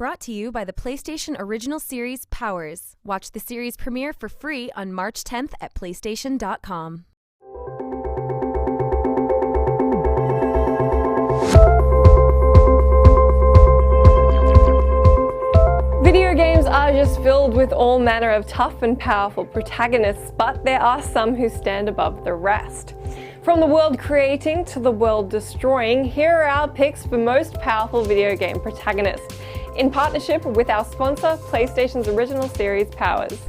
Brought to you by the PlayStation original series Powers. Watch the series premiere for free on March 10th at PlayStation.com. Video games are just filled with all manner of tough and powerful protagonists, but there are some who stand above the rest. From the world creating to the world destroying, here are our picks for most powerful video game protagonists, in partnership with our sponsor, PlayStation's original series Powers.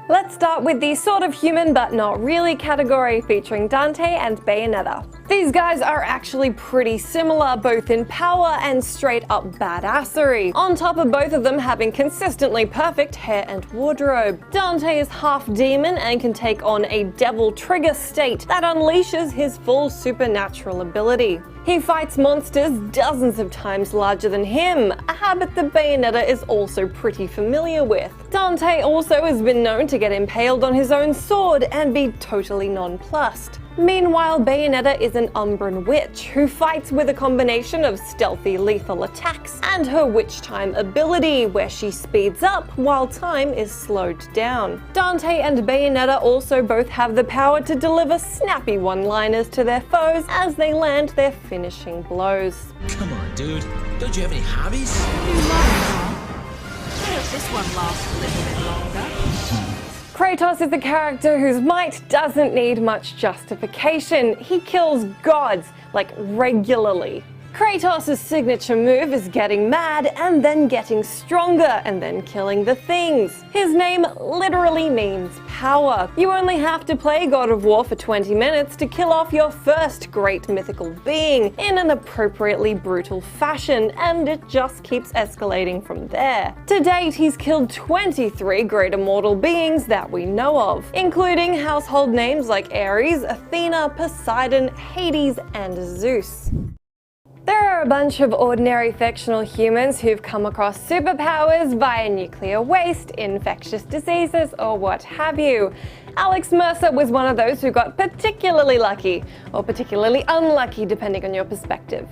Let's start with the sort of human but not really category featuring Dante and Bayonetta. These guys are actually pretty similar, both in power and straight up badassery, on top of both of them having consistently perfect hair and wardrobe. Dante is half demon and can take on a devil trigger state that unleashes his full supernatural ability. He fights monsters dozens of times larger than him, a habit that Bayonetta is also pretty familiar with. Dante also has been known to get impaled on his own sword and be totally nonplussed. Meanwhile, Bayonetta is an Umbran witch who fights with a combination of stealthy lethal attacks and her witch time ability, where she speeds up while time is slowed down. Dante and Bayonetta also both have the power to deliver snappy one-liners to their foes as they land their finishing blows. Come on, dude. Don't you have any hobbies? I hope this one lasts a little bit longer. Kratos is a character whose might doesn't need much justification. He kills gods, like, regularly. Kratos' signature move is getting mad and then getting stronger and then killing the things. His name literally means power. You only have to play God of War for 20 minutes to kill off your first great mythical being in an appropriately brutal fashion, and it just keeps escalating from there. To date, he's killed 23 great immortal beings that we know of, including household names like Ares, Athena, Poseidon, Hades, and Zeus. There are a bunch of ordinary fictional humans who've come across superpowers via nuclear waste, infectious diseases, or what have you. Alex Mercer was one of those who got particularly lucky, or particularly unlucky depending on your perspective.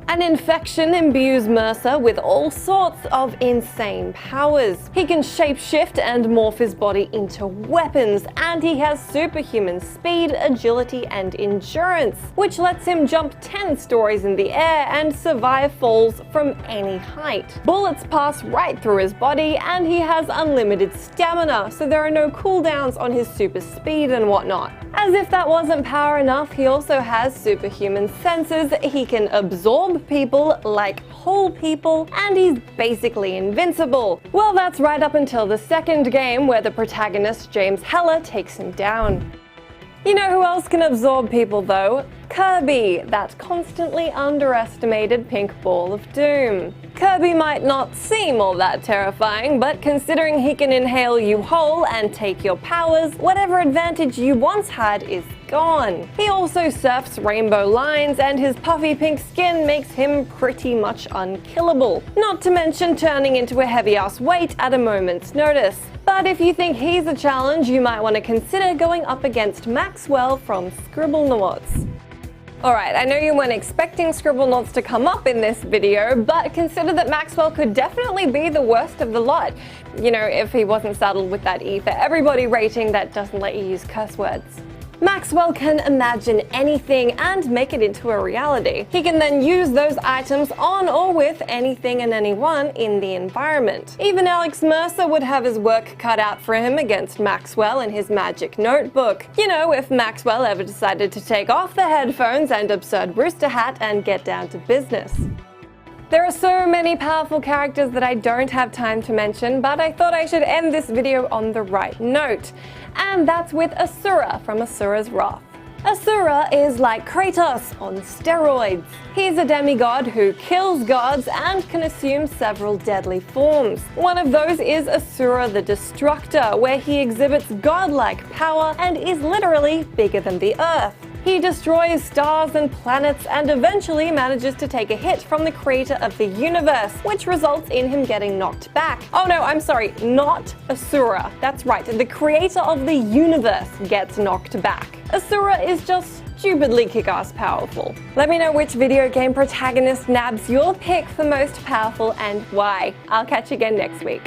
An infection imbues Mercer with all sorts of insane powers. He can shapeshift and morph his body into weapons, and he has superhuman speed, agility, and endurance, which lets him jump 10 stories in the air and survive falls from any height. Bullets pass right through his body, and he has unlimited stamina, so there are no cooldowns on his super speed and whatnot. As if that wasn't power enough, he also has superhuman senses. He can absorb people, like whole people, and he's basically invincible. Well, that's right up until the second game, where the protagonist, James Heller, takes him down. You know who else can absorb people though? Kirby, that constantly underestimated pink ball of doom. Kirby might not seem all that terrifying, but considering he can inhale you whole and take your powers, whatever advantage you once had is gone. He also surfs rainbow lines, and his puffy pink skin makes him pretty much unkillable. Not to mention turning into a heavy-ass weight at a moment's notice. But if you think he's a challenge, you might want to consider going up against Maxwell from Scribblenauts. Alright, I know you weren't expecting Scribblenauts to come up in this video, but consider that Maxwell could definitely be the worst of the lot. You know, if he wasn't saddled with that E for everybody rating that doesn't let you use curse words. Maxwell can imagine anything and make it into a reality. He can then use those items on or with anything and anyone in the environment. Even Alex Mercer would have his work cut out for him against Maxwell in his magic notebook. You know, if Maxwell ever decided to take off the headphones and absurd rooster hat and get down to business. There are so many powerful characters that I don't have time to mention, but I thought I should end this video on the right note. And that's with Asura from Asura's Wrath. Asura is like Kratos on steroids. He's a demigod who kills gods and can assume several deadly forms. One of those is Asura the Destructor, where he exhibits godlike power and is literally bigger than the Earth. He destroys stars and planets and eventually manages to take a hit from the creator of the universe, which results in him getting knocked back. Oh no, I'm sorry, not Asura. That's right, the creator of the universe gets knocked back. Asura is just stupidly kick-ass powerful. Let me know which video game protagonist nabs your pick for most powerful and why. I'll catch you again next week.